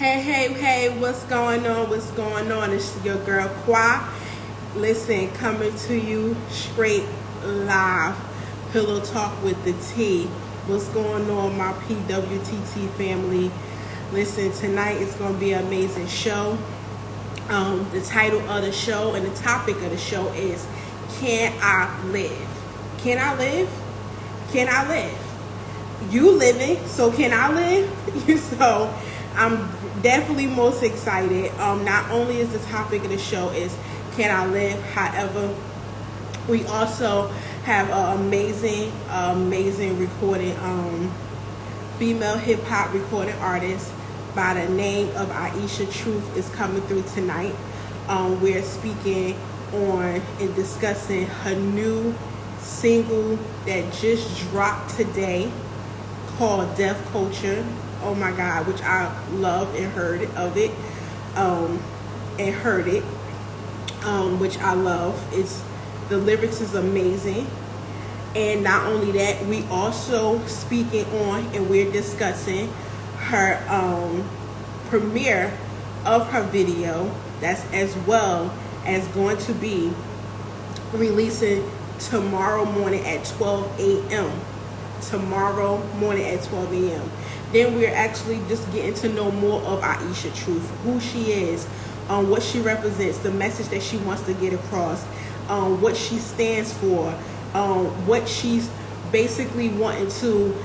Hey, what's going on? What's going on? It's your girl Qua. Listen, coming to you straight live. Pillow Talk with the T. What's going on, my PWTT family? Listen, tonight is going to be an amazing show. The title of the show and the topic of the show is Can I Live? Can I live? Can I live? You living, so can I live? So I'm definitely most excited. Not only is the topic of the show is Can I Live? However, we also have an amazing recording, female hip hop recording artist by the name of Aaisha Truth is coming through tonight. We're speaking on and discussing her new single that just dropped today called Deaf Culture. Oh my God, which I love and heard of it, which I love. The lyrics is amazing. And not only that, we also speaking on and we're discussing her premiere of her video that's as well as going to be releasing tomorrow morning at 12 a.m. Tomorrow morning at 12 a.m. Then we're actually just getting to know more of Aaisha Truth, who she is, what she represents, the message that she wants to get across, what she stands for, what she's basically wanting to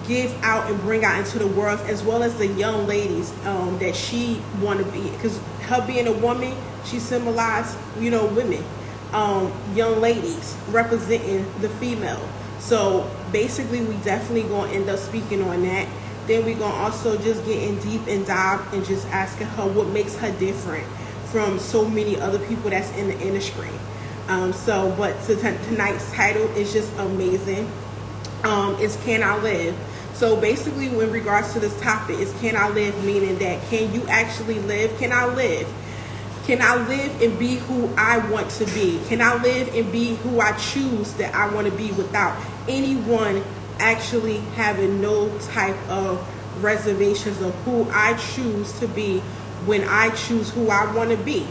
give out and bring out into the world, as well as the young ladies that she want to be. Because her being a woman, she symbolized, women, young ladies representing the female. So basically, we definitely going to end up speaking on that. Then we're going to also just get in deep and dive and just asking her what makes her different from so many other people that's in the industry. But tonight's title is just amazing. It's Can I Live? So basically, in regards to this topic, is Can I Live, meaning that can you actually live? Can I live? Can I live and be who I want to be? Can I live and be who I choose that I want to be without anyone actually having no type of reservations of who I choose to be when I choose who I want to be?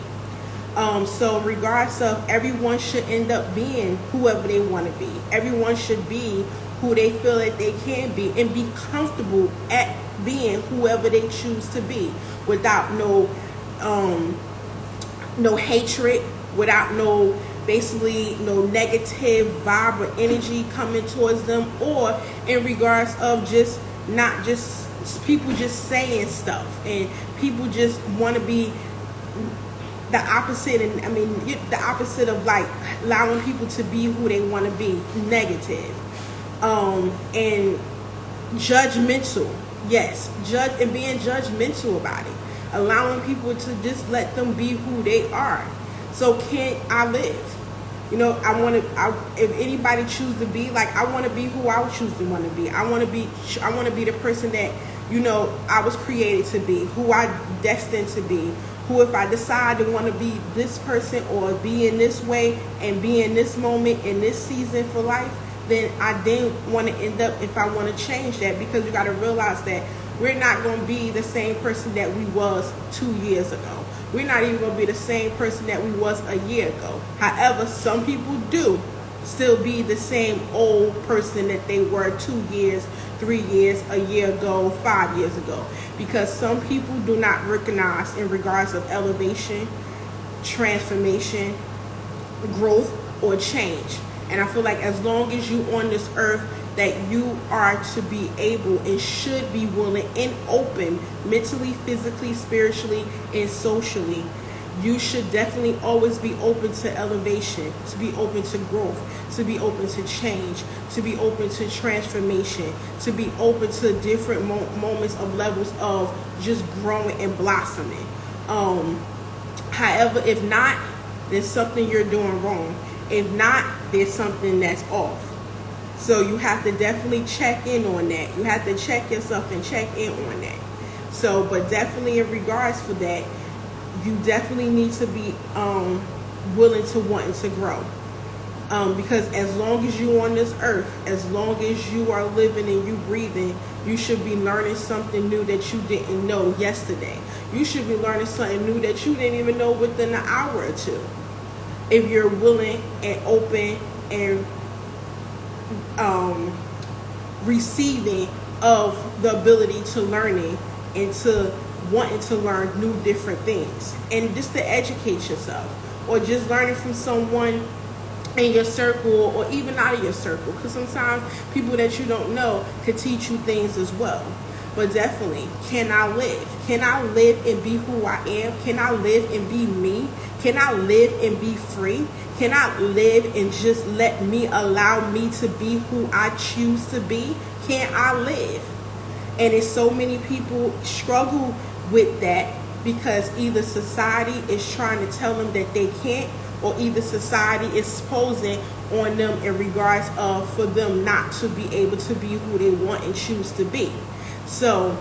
So regardless of, everyone should end up being whoever they want to be. Everyone should be who they feel that they can be and be comfortable at being whoever they choose to be without no hatred, without no negative vibe or energy coming towards them, or in regards of just not just people just saying stuff and people just want to be the opposite. And the opposite of like allowing people to be who they want to be, negative, and judgmental. Yes, judge and being judgmental about it, allowing people to just let them be who they are. So can I live? If anybody choose to be like, I want to be who I choose to want to be. I want to be the person that, I was created to be, who I destined to be, who if I decide to want to be this person or be in this way and be in this moment, in this season for life, then I didn't want to end up, if I want to change that, because you got to realize that we're not going to be the same person that we was 2 years ago. We're not even going to be the same person that we was a year ago. However, some people do still be the same old person that they were 2 years, 3 years, a year ago, 5 years ago. Because some people do not recognize in regards of elevation, transformation, growth, or change. And I feel like as long as you on this earth, that you are to be able and should be willing and open mentally, physically, spiritually, and socially. You should definitely always be open to elevation, to be open to growth, to be open to change, to be open to transformation, to be open to different moments of levels of just growing and blossoming. However, if not, there's something you're doing wrong. If not, there's something that's off. So you have to definitely check in on that. You have to check yourself and check in on that. So, but definitely in regards for that, you definitely need to be willing to wanting to grow. Because as long as you're on this earth, as long as you are living and you breathing, You should be learning something new that you didn't know yesterday. You should be learning something new that you didn't even know within an hour or two. If you're willing and open and um, receiving of the ability to learning and to wanting to learn new different things and just to educate yourself or just learning from someone in your circle or even out of your circle, because sometimes people that you don't know could teach you things as well. But definitely, can I live? Can I live and be who I am? Can I live and be me? Can I live and be free? Can I live and just let me allow me to be who I choose to be? Can I live? And it's so many people struggle with that because either society is trying to tell them that they can't, or either society is posing on them in regards of for them not to be able to be who they want and choose to be. So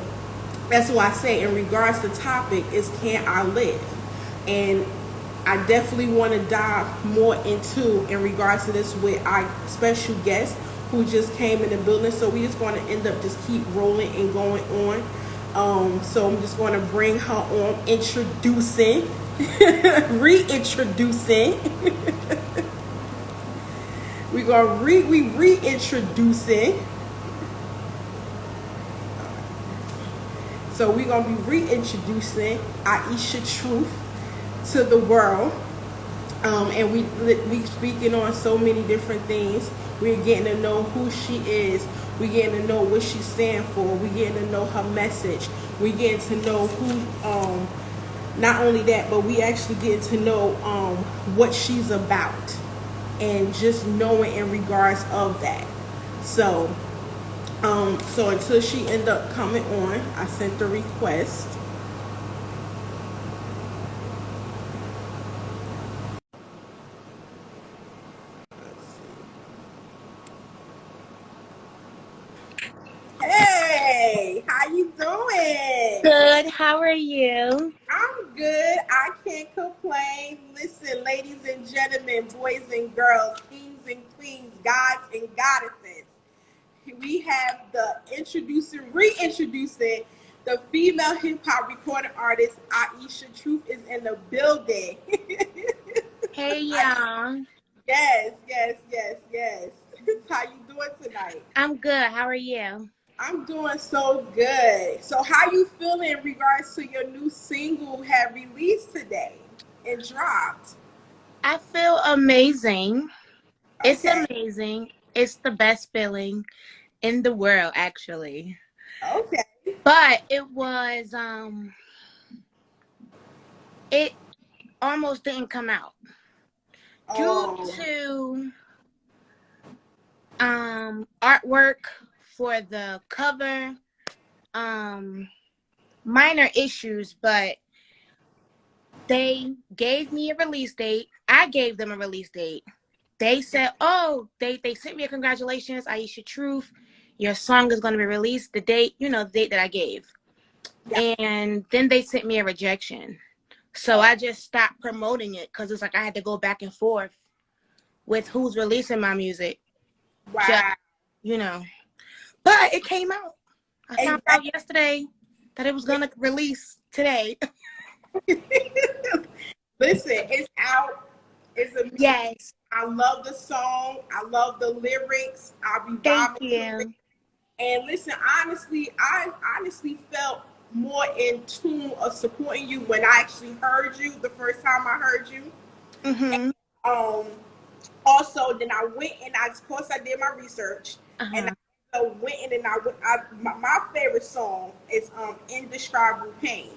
that's why I say in regards to the topic is can I live? And I definitely want to dive more into in regards to this with our special guest who just came in the building. So we just going to end up just keep rolling and going on. So I'm just going to bring her on, introducing, reintroducing. We gonna reintroducing. So we're gonna be reintroducing Aaisha Truth to the world. And we speaking on so many different things. We're getting to know who she is. We're getting to know what she stands for. We're getting to know her message. We're getting to know who, not only that, but we actually getting to know what she's about. And just knowing in regards of that. So, so until she end up coming on, I sent the request. Hey, how you doing? Good. How are you? I'm good. I can't complain. Listen, ladies and gentlemen, boys and girls, kings and queens, gods and goddesses. We have the reintroducing the female hip hop recording artist Aaisha Truth is in the building. Hey, y'all. Yes, yes, yes, yes. How you doing tonight? I'm good. How are you? I'm doing so good. So how you feeling in regards to your new single have released today and dropped? I feel amazing. It's Okay. amazing. It's the best feeling in the world, actually. Okay. But it almost didn't come out due Oh, to artwork for the cover, um minor issues, but they gave me a release date. I gave them a release date. They said, oh, they sent me a congratulations, Aaisha Truth. Your song is going to be released the date, the date that I gave. yeah. And then they sent me a rejection. So Oh, I just stopped promoting it because it's like I had to go back and forth with who's releasing my music. Just, wow. you know. But it came out. I found out Exactly. yesterday that it was going to release today. Listen, it's out. It's amazing. Yes. I love the song. I love the lyrics. I'll be Thank vibing to it. you. And listen, honestly, I honestly felt more in tune of supporting you when I actually heard you the first time I heard you. Mm-hmm. Um, Also, then I went and of course I did my research, and Uh-huh. I went in and my favorite song is Indescribable Pain.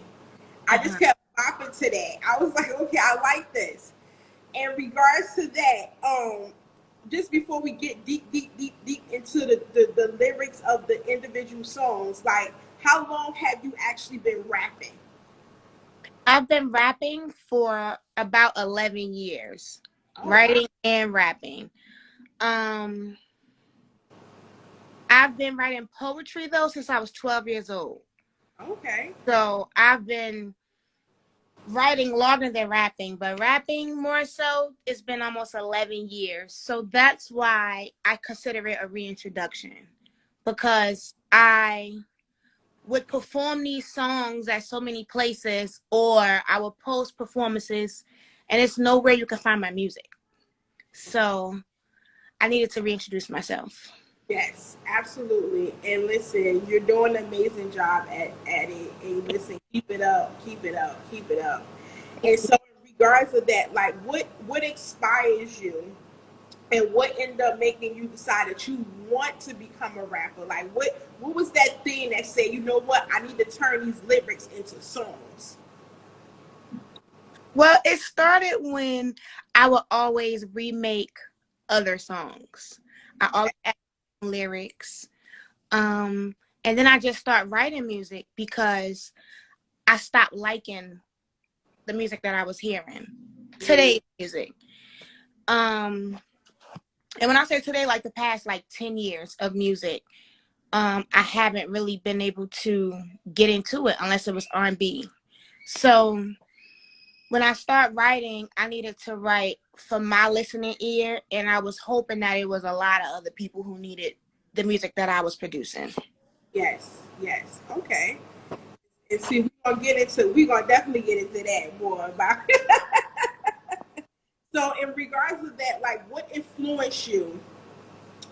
I just Uh-huh. kept bopping to that. I was like, okay, I like this. In regards to that, just before we get deep into the lyrics of the individual songs, like how long have you actually been rapping? I've been rapping for about 11 years, Oh wow. writing and rapping. Um, I've been writing poetry though since I was 12 years old. Okay. So I've been writing longer than rapping, but rapping more so, it's been almost 11 years. So that's why I consider it a reintroduction because I would perform these songs at so many places, or I would post performances, and it's nowhere you can find my music. So I needed to reintroduce myself. Yes, absolutely. And listen, you're doing an amazing job at it. And listen, keep it up, keep it up, keep it up. And so in regards to that, like what inspires you and what ended up making you decide that you want to become a rapper? Like what was that thing that said, you know what, I need to turn these lyrics into songs? Well, it started when I would always remake other songs. I always add lyrics. Um, and then I just start writing music because I stopped liking the music that I was hearing. Today's music. Um, and when I say today, like the past like 10 years of music, I haven't really been able to get into it unless it was R&B. So when I start writing, I needed to write for my listening ear, and I was hoping that it was a lot of other people who needed the music that I was producing. Yes, yes. Okay. And see, we're gonna definitely get into that more about so in regards to that, like what influenced you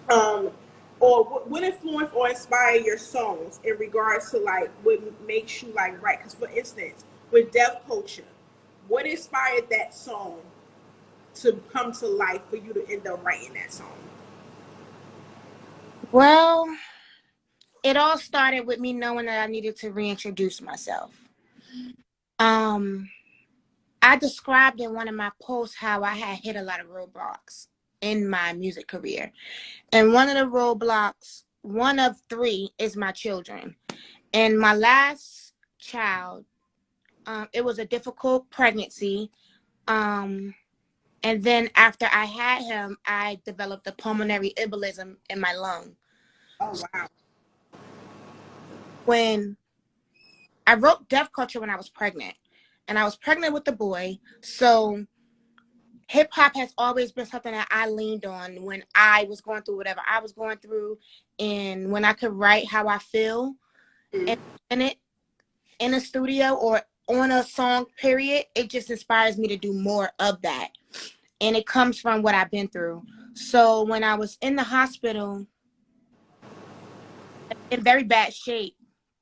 um or what influence or inspire your songs in regards to like what makes you like write? Because for instance, with Deaf Culture, what inspired that song to come to life for you to end up writing that song? Well, it all started with me knowing that I needed to reintroduce myself. Um, I described in one of my posts how I had hit a lot of roadblocks in my music career. And one of the roadblocks, one of three, is my children. And my last child, it was a difficult pregnancy. Um, and then after I had him, I developed a pulmonary embolism in my lung. Oh wow. When I wrote Deaf Culture when I was pregnant, and I was pregnant with the boy, so hip hop has always been something that I leaned on when I was going through whatever I was going through, and when I could write how I feel Mm. and in it in a studio or on a song, period, it just inspires me to do more of that. And it comes from what I've been through. So when I was in the hospital in very bad shape,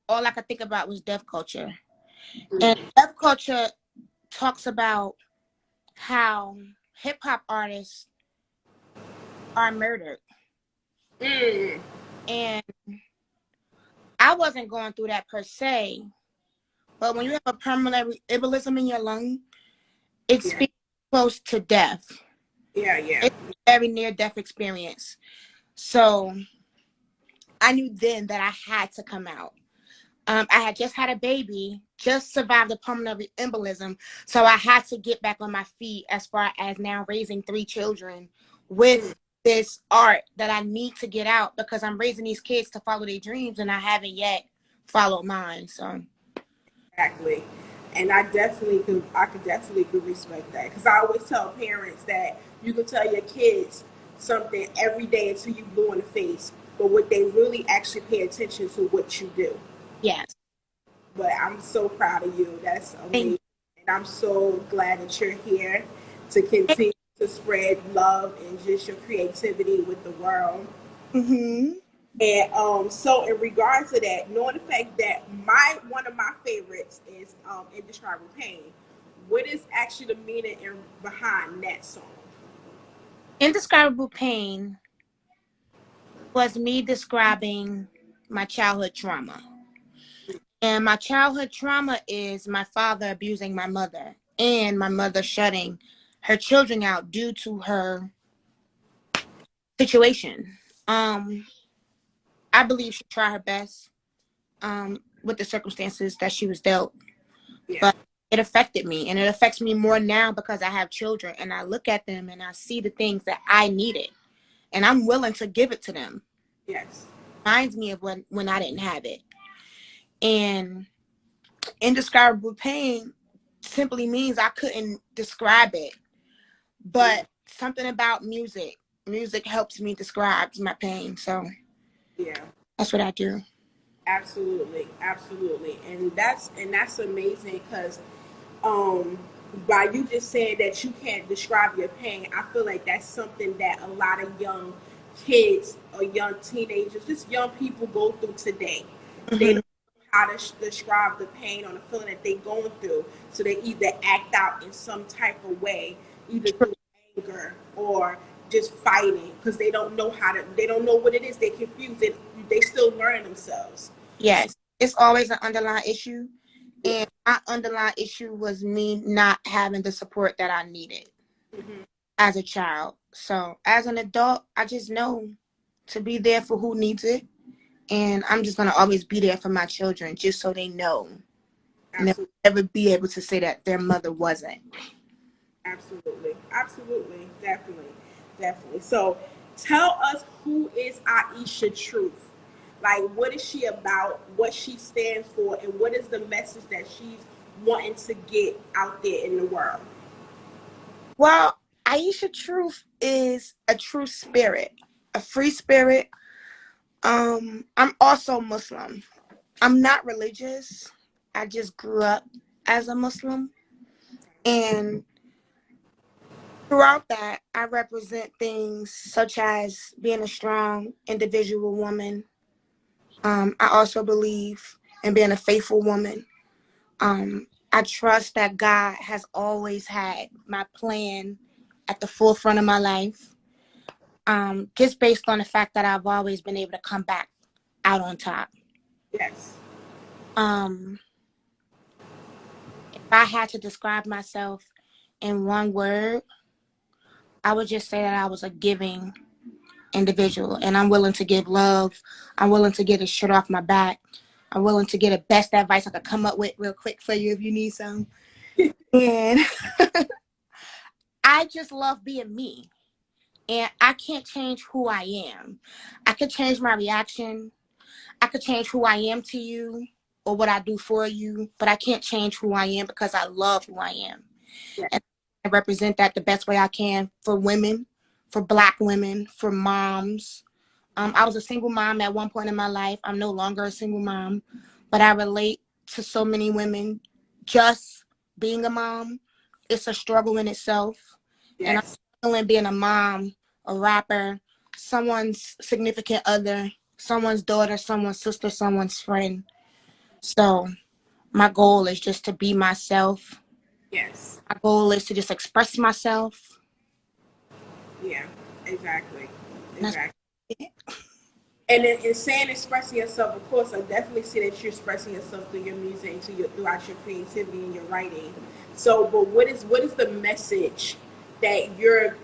all I could think about was Deaf Culture. And Mm. Deaf Culture talks about how hip hop artists are murdered. Mm. And I wasn't going through that per se, but when you have a pulmonary embolism in your lung, it's Yeah, close to death. yeah, yeah. It's a very near death experience. So I knew then that I had to come out. I had just had a baby, just survived a pulmonary embolism. So I had to get back on my feet as far as now raising three children Mm. with this art that I need to get out because I'm raising these kids to follow their dreams and I haven't yet followed mine. So Exactly. And I could definitely could respect that because I always tell parents that you can tell your kids something every day until you blue in the face, but what they really actually pay attention to what you do. yes. But I'm so proud of you. That's Thank amazing, and I'm so glad that you're here to continue to spread love and just your creativity with the world. you. Mm-hmm. And so in regards to that, knowing the fact that my one of my favorites is Indescribable Pain, what is actually the meaning behind that song? Indescribable pain was me describing my childhood trauma. And my childhood trauma is my father abusing my mother and my mother shutting her children out due to her situation. Um, I believe she tried her best with the circumstances that she was dealt, Yeah. but it affected me and it affects me more now because I have children and I look at them and I see the things that I needed and I'm willing to give it to them. Yes. Reminds me of when I didn't have it. And indescribable pain simply means I couldn't describe it, Mm. but something about music helps me describe my pain. So Yeah. that's what I do. Absolutely, absolutely, and that's amazing because, um, by you just saying that you can't describe your pain, I feel like that's something that a lot of young kids or young teenagers, just young people, go through today. They don't Hmm. know how to describe the pain or the feeling that they're going through, so they either act out in some type of way, either through anger or just fighting because they don't know how to. They don't know what it is. They're confused. They still learning themselves. So, Yes, it's always an underlying issue, yeah. and my underlying issue was me not having the support that I needed Hmm. as a child. So as an adult, I just know to be there for who needs it, and I'm just gonna always be there for my children, just so they know, and they'll Absolutely. never be able to say that their mother wasn't. Absolutely. Absolutely. Definitely. Definitely. So tell us, who is Aaisha Truth? Like, what is she about? What she stands for? And what is the message that she's wanting to get out there in the world? Well, Aisha Truth is a true spirit, a free spirit. I'm also Muslim. I'm not religious. I just grew up as a Muslim. And throughout that, I represent things such as being a strong individual woman. I also believe in being a faithful woman. I trust that God has always had my plan at the forefront of my life. Just based on the fact that I've always been able to come back out on top. Yes. Um, if I had to describe myself in one word, I would just say that I was a giving individual, and I'm willing to give love. I'm willing to get a shirt off my back. I'm willing to get the best advice I could come up with real quick for you if you need some. And I just love being me. And I can't change who I am. I could change my reaction. I could change who I am to you or what I do for you, but I can't change who I am because I love who I am. Yes. And I represent that the best way I can for women, for Black women, for moms. I was a single mom at one point in my life. I'm no longer a single mom, but I relate to so many women. Just being a mom, it's a struggle in itself. And I'm Yes. struggling being a mom, a rapper, someone's significant other, someone's daughter, someone's sister, someone's friend. So my goal is just to be myself. Yes. My goal is to just express myself. Yeah. Exactly. And that's Exactly. it. And in saying expressing yourself, of course, I definitely see that you're expressing yourself through your music and throughout your creativity and your writing. So, but what is the message that you're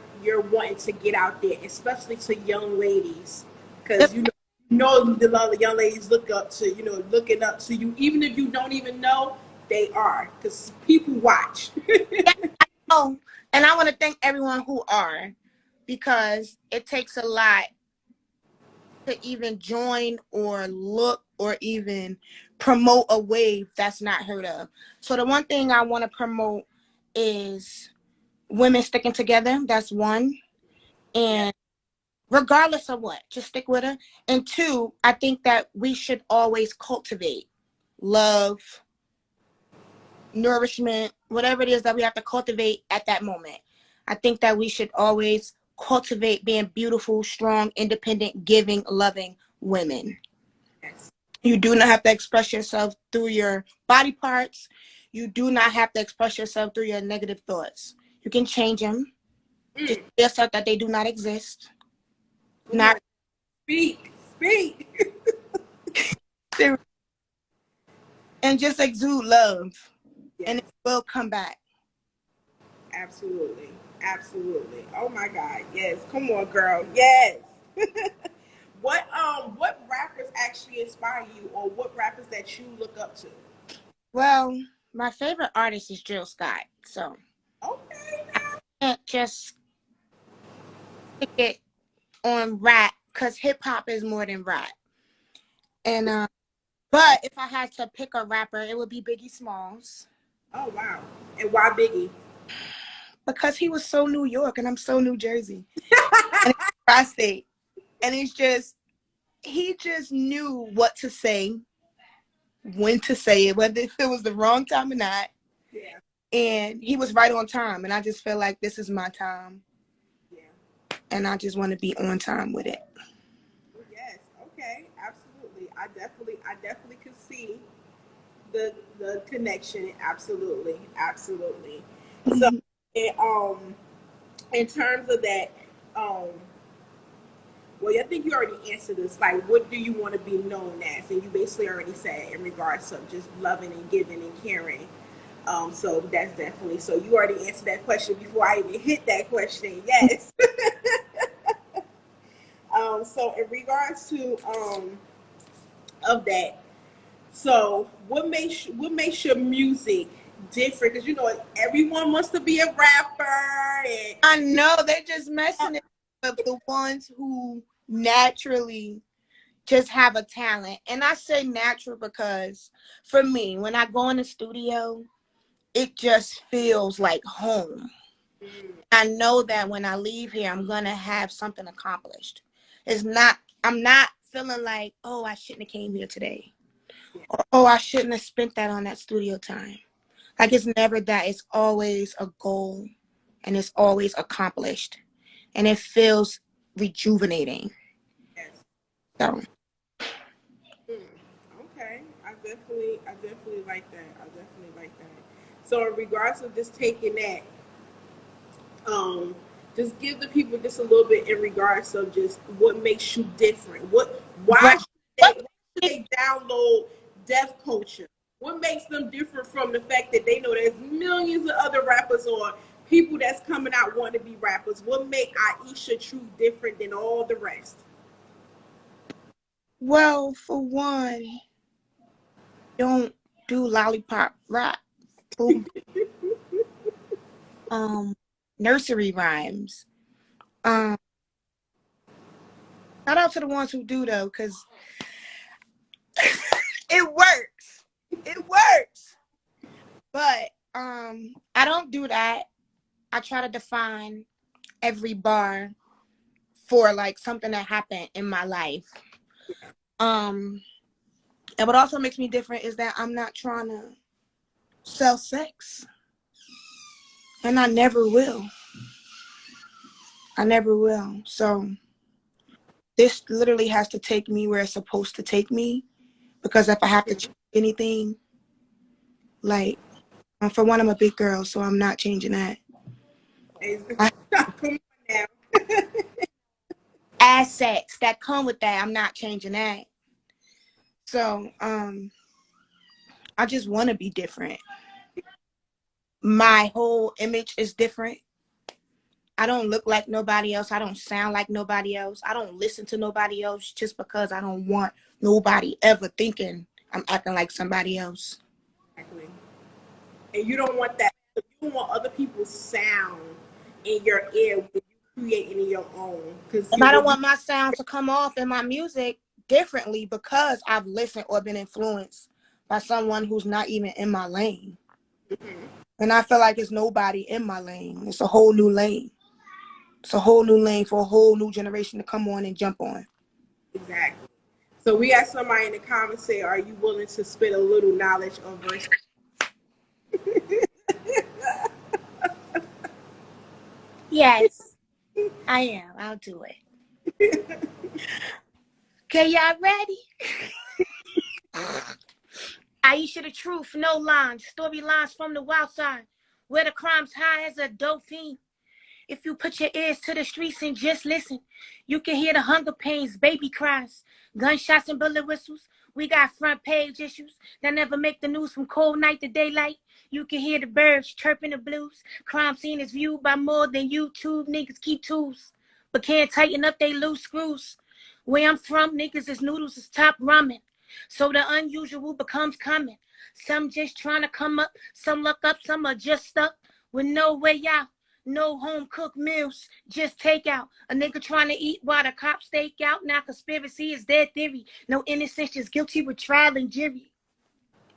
wanting to get out there, especially to young ladies? Because the lot of young ladies looking up to you, even if you don't even know they are, because people watch. Oh, and I want to thank everyone who are, because it takes a lot to even join or look or even promote a wave that's not heard of. So the one thing I want to promote is women sticking together. That's one. Yeah. And regardless of what, just stick with her. And two, I think that we should always cultivate love, nourishment, whatever it is that we have to cultivate at that moment. I think that we should always cultivate being beautiful, strong, independent, giving, loving women. Yes. You do not have to express yourself through your body parts. You do not have to express yourself through your negative thoughts. You can change them. Just Mm. tell yourself that they do not exist. Come Not on, speak, speak. and just exude love, and Yes. it will come back. Absolutely. Absolutely. Oh my God. Yes. Come on, girl. Yes. What rappers actually inspire you, or what rappers that you look up to? Well, my favorite artist is Jill Scott, so Okay I now. can't just stick it on rap because hip hop is more than rap. And but if I had to pick a rapper, it would be Biggie Smalls Oh wow. And why Biggie? because he was so New York and I'm so New Jersey and it's tri-state, and he just knew what to say. when to say it, whether if it was the wrong time or not. Yeah. And he was right on time. And I just feel like this is my time. Yeah. And I just want to be on time with it. Yes. Okay. Absolutely. I definitely could see the connection. Absolutely. Absolutely. So, Mhm. and, in terms of that, um, well, I think you already answered this. Like, what do you want to be known as? And you basically already said in regards to just loving and giving and caring. So that's definitely, so you already answered that question before I even hit that question. Yes. So in regards to of that, so what makes your music different? Because you know everyone wants to be a rapper, and I know they're just messing it up the ones who naturally just have a talent. And I say natural because for me, when I go in the studio, it just feels like home. mm, I know that when I leave here, I'm gonna have something accomplished. It's not. I'm not feeling like, oh, I shouldn't have came here today, yeah, or oh, I shouldn't have spent that on that studio time. Like it's never that. It's always a goal, and it's always accomplished, and it feels rejuvenating. yes. So, Mm, okay, I definitely like that. I definitely like that. So in regards of just taking that, um, just give the people just a little bit in regards of just what makes you different. Why right. should they download deaf culture? What makes them different from the fact that they know there's millions of other rappers or people that's coming out wanting to be rappers? What make Aisha True different than all the rest? Well, for one, don't do lollipop rap. Boom. Um, Nursery rhymes. Um, Shout out to the ones who do though, because it works. It works. But I don't do that. I try to define every bar for like something that happened in my life. Um, and what also makes me different is that I'm not trying to sell sex. And I never will. I never will. So this literally has to take me where it's supposed to take me. Because if I have to change anything, like for one, I'm a big girl, so I'm not changing that. I Come on now. assets that come with that, I'm not changing that. So I just want to be different. My whole image is different. I don't look like nobody else. I don't sound like nobody else. I don't listen to nobody else just because I don't want nobody ever thinking I'm acting like somebody else. Exactly. And you don't want that. You don't want other people's sound in your ear when you creating your own. Because And you I don't when you want my sound to come off in my music differently because I've listened or been influenced by someone who's not even in my lane. And I feel like it's nobody in my lane. It's a whole new lane. It's a whole new lane for a whole new generation to come on and jump on. exactly. So we got somebody in the comments say, "Are you willing to spit a little knowledge on verse?" Yes, I am. I'll do it. Okay, y'all ready? Aisha the truth, no lines, storylines from the wild side, where the crime's high as a dolphin. If you put your ears to the streets and just listen, you can hear the hunger pains, baby cries, gunshots and bullet whistles. We got front page issues that never make the news from cold night to daylight. You can hear the birds chirping the blues. Crime scene is viewed by more than YouTube. Niggas keep tools, but can't tighten up they loose screws. Where I'm from, niggas is noodles is top ramen. So the unusual becomes common. Some just trying to come up, some look up, some are just stuck with no way out. No home cooked meals, just takeout. A nigga trying to eat while the cops stake out. Now conspiracy is their theory. No innocence, just guilty with trial and jury.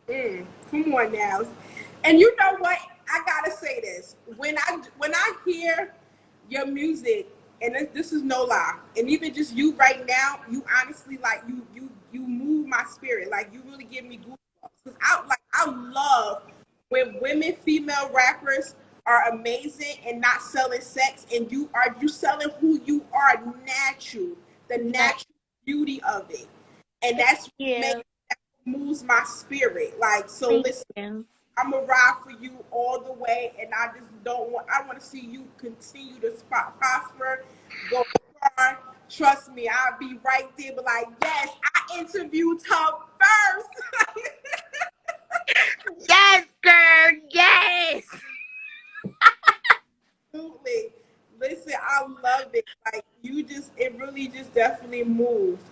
Come on now. And you know what? I gotta say this. When I hear your music, and this is no lie, and even just you right now, you honestly like you move my spirit. Like you really give me goosebumps. Because I love when women, female rappers are amazing and not selling sex, and you selling who you are, natural, the Yeah. natural beauty of it, and Thank that's what you. moves my spirit. Like, so Thank listen, you. I'm gonna ride for you all the way, and I just don't want. I want to see you continue to prosper, go far. Trust me, I'll be right there. But like, yes, I interviewed her first. Yes, girl. Yes. Absolutely. Listen, I love it. Like, it really just definitely moved.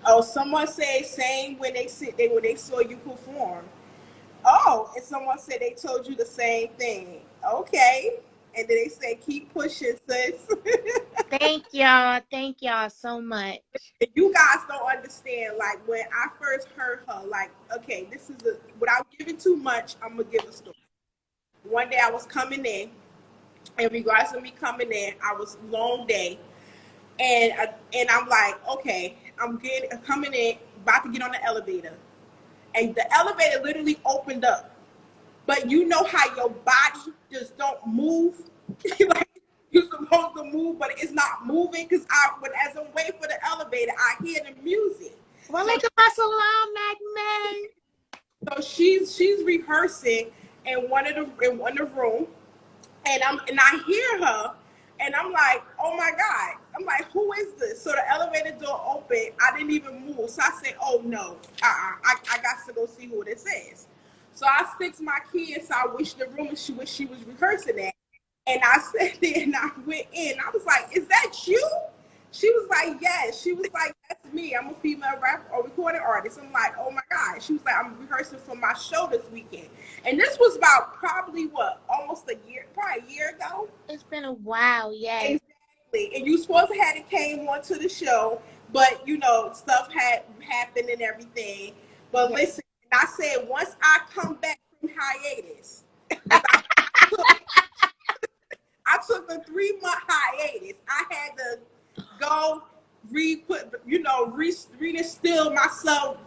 Oh, someone said same when they saw you perform. Oh, and someone said they told you the same thing. Okay. And then they say, keep pushing, sis. Thank y'all. Thank y'all so much. You guys don't understand. Like, when I first heard her, like, okay, without giving too much, I'm going to give a story. One day I was coming in regards to me coming in, I was long day. And I'm like, okay, coming in, about to get on the elevator. And the elevator literally opened up. But you know how your body just don't move, like you're supposed to move, but it's not moving. Because as I'm waiting for the elevator, I hear the music. Well, So like a along, Magman. she's rehearsing in one of the room, and I hear her, and I'm like, oh my god, I'm like, who is this? So the elevator door opened. I didn't even move. So I said, oh no, I got to go see who this is. So I fixed my key inside which the room she was rehearsing at. And I sat there and I went in. I was like, is that you? She was like, yes. She was like, that's me. I'm a female rapper or recording artist. I'm like, oh my God. She was like, I'm rehearsing for my show this weekend. And this was about probably almost probably a year ago. It's been a while, yes. Exactly. And you supposed to have it came on to the show, but stuff had happened and everything. But Yes. listen, I said once I come back from hiatus, because I took a 3-month hiatus. I had to go redistill myself,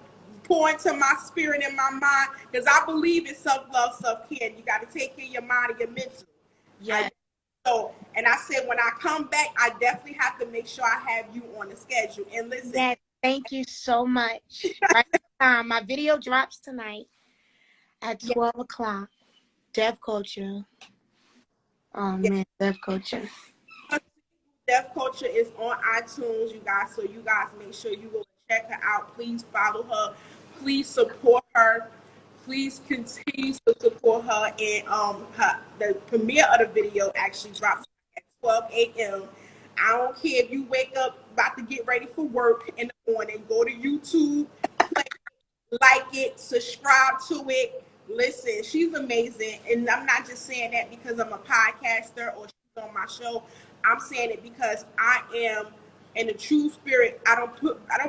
pour into my spirit and my mind, because I believe in self-love, self-care. You got to take care of your mind and your mental. Yes. And I said, when I come back, I definitely have to make sure I have you on the schedule. And listen, Yes. Thank you so much. Right time. My video drops tonight at 12 o'clock. Deaf Culture. Oh yeah, man, Deaf Culture. Deaf Culture is on iTunes, you guys. So you guys make sure you go check her out. Please follow her. Please support her. Please continue to support her. And the premiere of the video actually drops at 12 a.m. I don't care if you wake up about to get ready for work in the morning. Go to YouTube, like it, subscribe to it. Listen, she's amazing. And I'm not just saying that because I'm a podcaster or she's on my show. I'm saying it because I am in the true spirit. I don't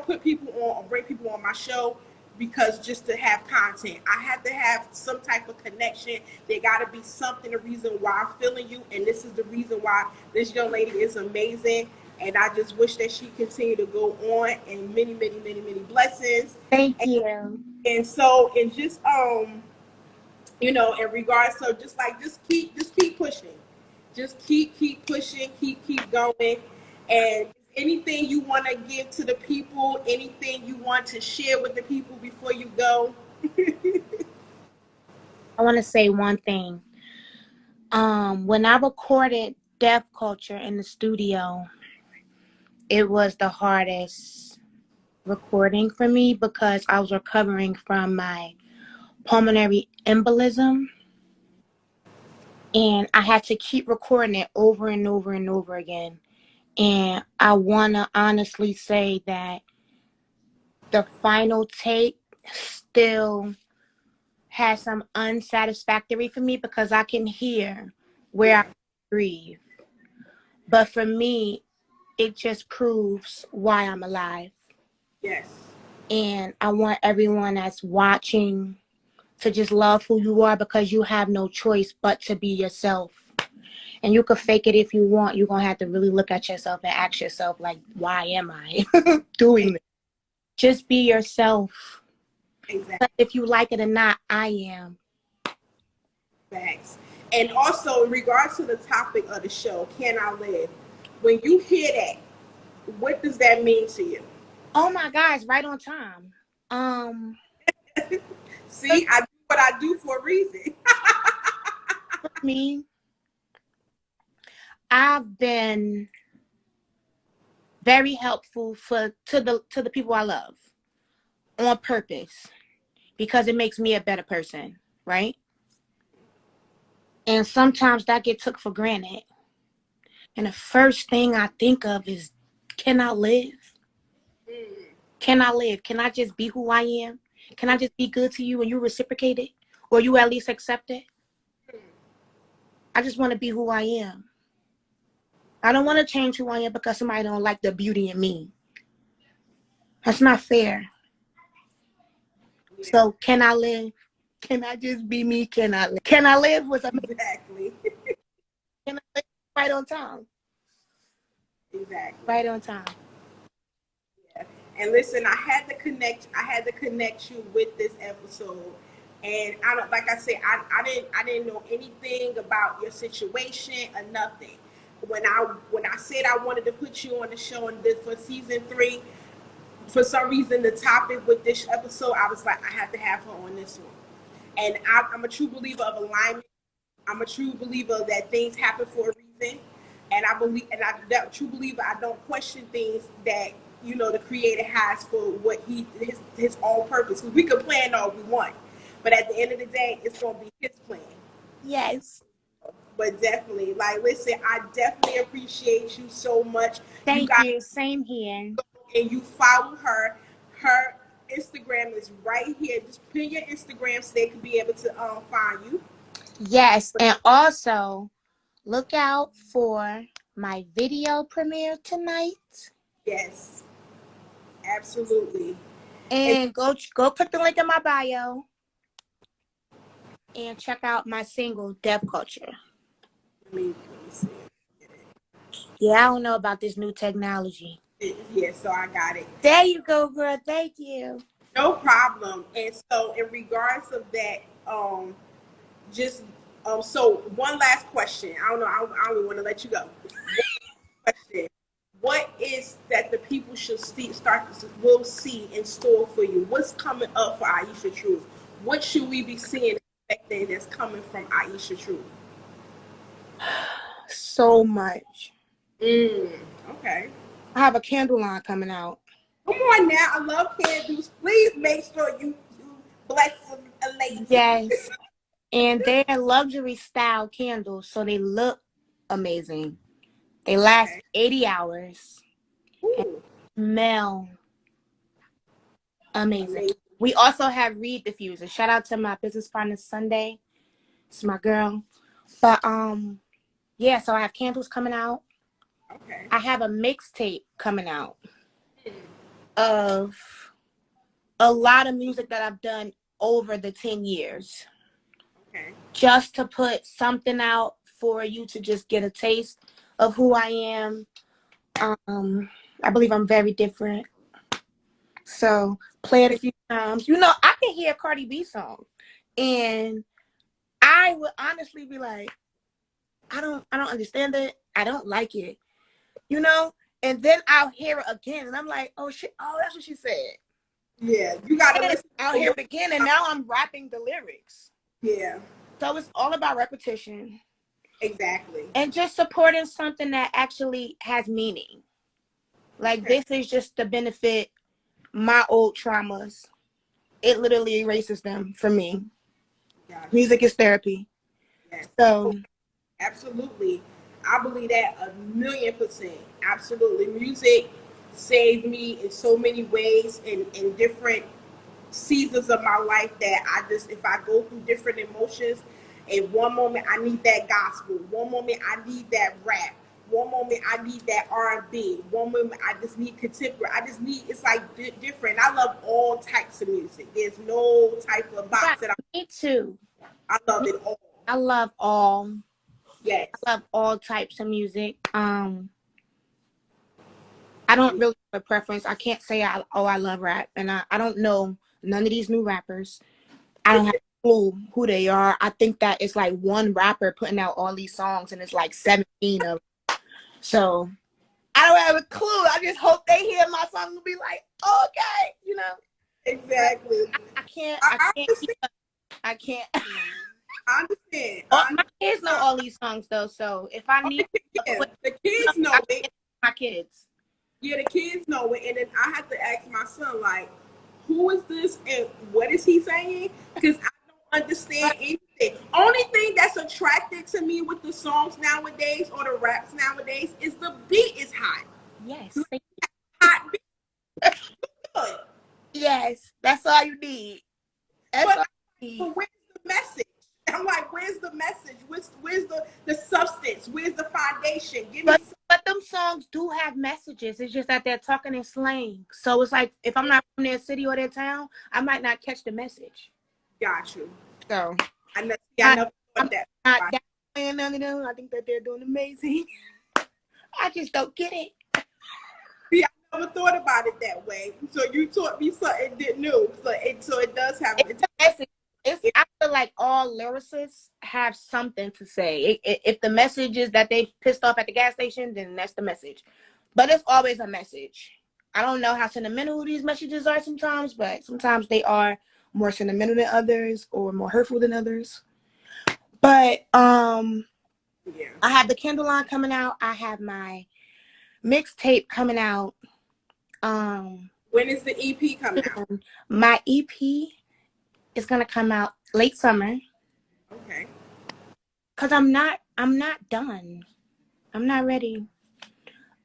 put people on or bring people on my show because just to have content. I have to have some type of connection. There gotta be something, a reason why I'm feeling you. And this is the reason why this young lady is amazing. And I just wish that she continue to go on, and many, many, many, many blessings. Thank you. And so, and just in regards, so just keep pushing, just keep pushing, keep going. And anything you want to give to the people, anything you want to share with the people before you go? I want to say one thing. When I recorded Deaf Culture in the studio, it was the hardest recording for me because I was recovering from my pulmonary embolism, and I had to keep recording it over and over and over again. And I want to honestly say that the final take still has some unsatisfactory for me because I can hear where I Yeah. breathe. But for me, it just proves why I'm alive. Yes. And I want everyone that's watching to just love who you are, because you have no choice but to be yourself. And you could fake it if you want. You're going to have to really look at yourself and ask yourself, like, why am I doing this? Just be yourself. Exactly. If you like it or not, I am. Facts. And also, in regards to the topic of the show, Can I Live? When you hear that, what does that mean to you? Oh my gosh, right on time. Um, for See, I do what I do for a reason. me, I've been very helpful to the people I love on purpose because it makes me a better person, right? And sometimes that get took for granted. And the first thing I think of is, can I live? Can I live? Can I just be who I am? Can I just be good to you and you reciprocate it? Or you at least accept it? I just want to be who I am. I don't want to change who I am because somebody don't like the beauty in me. That's not fair. Yeah, So can I live? Can I just be me? Can I live? Can I live was amazing. exactly. Can I live? Right on time. Exactly. Right on time. Yeah. And listen, I had to connect you with this episode. And I don't, like I said, I didn't know anything about your situation or nothing. When I said I wanted to put you on the show and this for season 3, for some reason the topic with this episode, I was like, I have to have her on this one. And I'm a true believer of alignment. I'm a true believer that things happen for a reason, and I believe, and I'm a true believer. I don't question things that the Creator has for what his own purpose. Because we can plan all we want, but at the end of the day, it's gonna be His plan. Yes. But definitely, like, listen, I definitely appreciate you so much. You Thank guys, you. Same here. and you follow her. Her Instagram is right here. Just pin your Instagram so they can be able to find you. Yes. And also look out for my video premiere tonight. Yes, absolutely. And And go click the link in my bio and check out my single Deaf Culture. let me see. Yeah, I don't know about this new technology. Yeah, so I got it. There you go, girl. Thank you. No problem. And so, in regards of that, just so one last question. I don't know. I don't want to let you go. One question. What is that the people should will see in store for you? What's coming up for Aaisha Truth? What should we be seeing and expecting that's coming from Aaisha Truth? So much. Okay. I have a candle line coming out. Come on now. I love candles. Please make sure you bless a lady. Yes. And they're luxury style candles, so they look amazing. They last Okay. 80 hours and Ooh, smell amazing. amazing. We also have reed diffusers. Shout out to my business partner Sunday. It's my girl. But yeah, so I have candles coming out. Okay. I have a mixtape coming out of a lot of music that I've done over the 10 years. Okay. Just to put something out for you to just get a taste of who I am. I believe I'm very different. So play it a few times. You know, I can hear a Cardi B song and I would honestly be like, I don't understand it. I don't like it. You know? And then I'll hear it again and I'm like, oh shit, oh that's what she said. Yeah, you gotta And listen I'll to hear what. it again and now I'm rapping the lyrics. Yeah, So it's all about repetition exactly. and just supporting something that actually has meaning. Like Okay, this is just to benefit my old traumas. It literally erases them for me. got you. Music is therapy. Yes. So Absolutely. I believe that 1,000,000%. Absolutely. Music saved me in so many ways in different seasons of my life that I just, if I go through different emotions, in one moment I need that gospel, one moment I need that rap, one moment I need that R&B, one moment I just need contemporary. I just need, it's like different. I love all types of music. There's no type of right, box that me too. I love it all. I love all. Yes. I love all types of music. I don't really have a preference. I can't say I love rap, and I don't know none of these new rappers. I don't have a clue who they are. I think that it's like one rapper putting out all these songs, and it's like 17 of them. So I don't have a clue. I just hope they hear my song and be like, okay, you know. Exactly. I can't. I understand. I can't. I understand. My kids know all these songs though, so if I need a Yeah, quick, the kids I know can it. get my kids. Yeah, the kids know it, and then I have to ask my son like, "Who is this and what is he saying?" Because I don't understand But anything. Only thing that's attracted to me with the songs nowadays or the raps nowadays is the beat is hot. yes, Hot beat, good. yes, that's all you need. That's But, all you need. but where's the message? I'm like, where's the message? Where's the substance? Where's the foundation? Give me But some. but them songs do have messages. It's just that they're talking in slang. So it's like if I'm not from their city or their town, I might not catch the message. Got you. So I I, never I'm thought that. not downplaying none of them. I think that they're doing amazing. I just don't get it. See, I never thought about it that way. So you taught me something new. So it does have. It's a message. I feel like all lyricists have something to say. If the message is that they pissed off at the gas station, then that's the message. But it's always a message. I don't know how sentimental these messages are sometimes, but sometimes they are more sentimental than others or more hurtful than others. But Yeah. I have the Kindle line coming out. I have my mixtape coming out. When is the EP coming out? My EP is gonna come out late summer. Okay. Cause I'm not done. I'm not ready.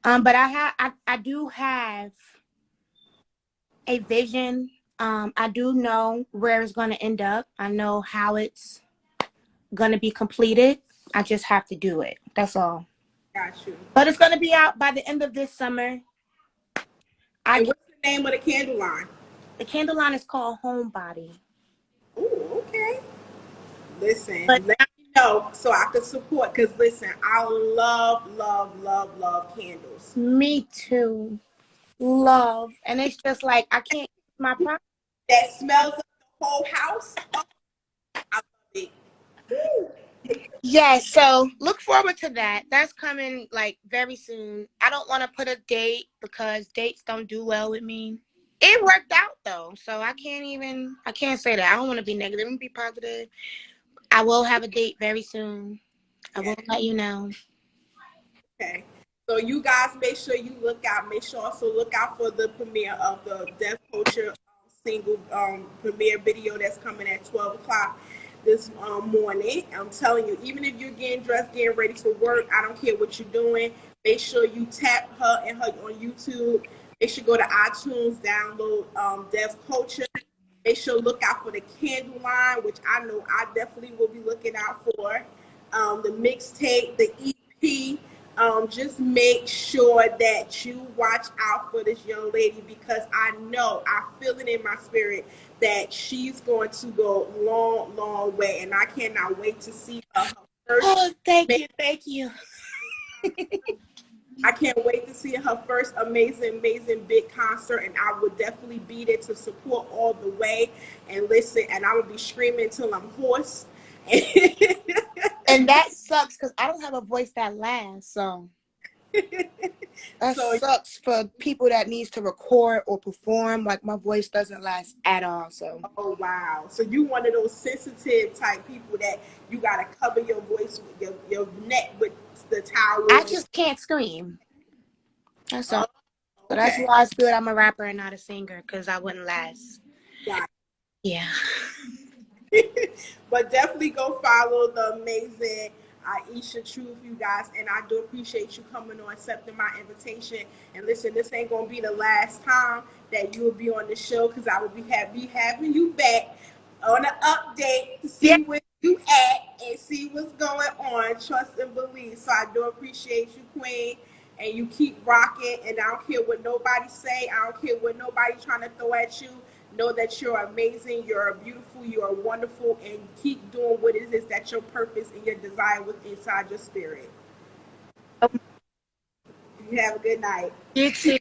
But I do have a vision. I do know where it's gonna end up. I know how it's gonna be completed. I just have to do it. That's all. Got you. But it's gonna be out by the end of this summer. And what's the name of the candle line? The candle line is called Homebody. Oh, okay. Listen, But let me know so I can support. Cause listen, I love candles. me too. Love. And it's just like I can't keep my promise. That smells of the whole house. Oh, I love it. Woo. Yes, so look forward to that. That's coming like very soon. I don't want to put a date because dates don't do well with me. It worked out though, so I can't say that. I don't want to be negative and be positive. I will have a date very soon. I Yeah. will let you know. Okay. So you guys make sure you look out. Make sure also look out for the premiere of the Deaf Culture single premiere video that's coming at 12 o'clock this morning. I'm telling you, even if you're getting dressed, getting ready for work, I don't care what you're doing. Make sure you tap her and her on YouTube. Make sure you go to iTunes, download Deaf Culture. Make sure look out for the candle line, which I know I definitely will be looking out for. The mixtape, the EP. Just make sure that you watch out for this young lady because I feel it in my spirit that she's going to go long way, and I cannot wait to see her first. Oh, thank you. I can't wait to see her first amazing big concert, and I will definitely be there to support all the way and listen. And I will be screaming till I'm hoarse. And that sucks because I don't have a voice that lasts. So that So, sucks for people that needs to record or perform. Like my voice doesn't last at all. So oh wow! So you one of those sensitive type people that you gotta cover your voice with your neck with the I towel. just can't scream. That's all. Oh, So that's okay, why it's good I'm a rapper and not a singer because I wouldn't last. got Yeah. but definitely go follow the amazing Aaisha Truth, you guys. And I do appreciate you coming on, accepting my invitation. And listen, this ain't gonna be the last time that you will be on the show because I will be happy having you back on an update to Yeah. see where you at and see what's going on. Trust and believe. So I do appreciate you, Queen. And you keep rocking. And I don't care what nobody say. I don't care what nobody trying to throw at you. Know that you're amazing, you're beautiful, you're wonderful, and keep doing what it is that your purpose and your desire was inside your spirit. You have a good night. You too.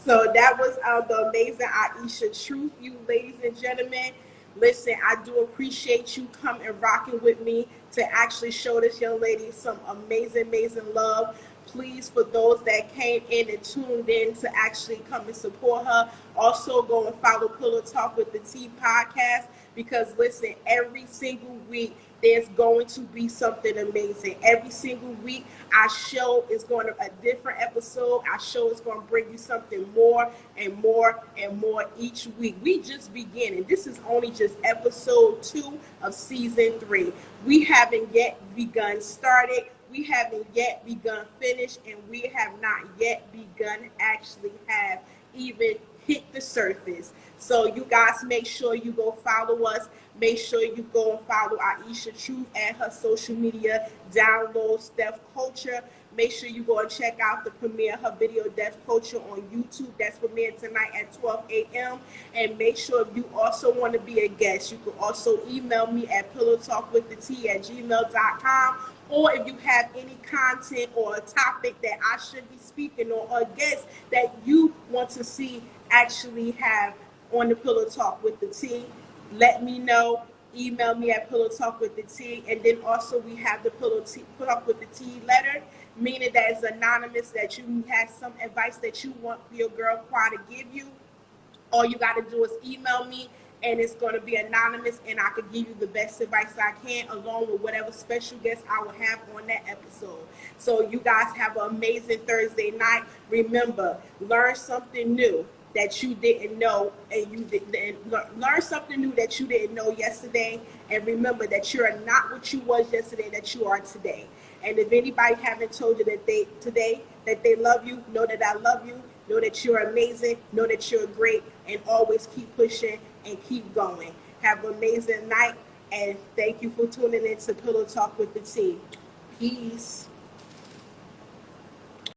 So So that was the amazing Aaisha Truth, you ladies and gentlemen. Listen, I do appreciate you coming and rocking with me to actually show this young lady some amazing, amazing love. Please, for those that came in and tuned in to actually come and support her, also go and follow Pillow Talk with the T podcast, because listen, every single week there's going to be something amazing. Every single week, our show is going to a different episode. Our show is going to bring you something more and more and more each week. We just beginning. This is only just episode 2 of season 3. We haven't yet begun started. We haven't yet begun finished, and we have not yet begun actually have even hit the surface. So you guys make sure you go follow us. Make sure you go and follow Aaisha Truth and her social media. Download Steph Culture. Make sure you go and check out the premiere of her video Deaf Culture on YouTube. That's premiering tonight at 12 a.m. And make sure if you also want to be a guest, you can also email me at pillowtalkwiththeT@gmail.com. Or if you have any content or a topic that I should be speaking on, or a guest that you want to see actually have on the Pillow Talk with the T, let me know. Email me at Pillow Talk with the T. And then also we have the Pillow Talk with the T letter, meaning that it's anonymous, that you have some advice that you want your girl Qua to give you. All you got to do is email me, and it's going to be anonymous, and I can give you the best advice I can, along with whatever special guest I will have on that episode. So you guys have an amazing Thursday night. Remember, learn something new that you didn't know, and you didn't learn something new that you didn't know yesterday. And remember that you are not what you was yesterday, that you are today. And if anybody haven't told you that they love you, know that I love you. Know that you're amazing. Know that you're great, and always keep pushing and keep going. Have an amazing night, and thank you for tuning in to Pillow Talk with the T. Peace.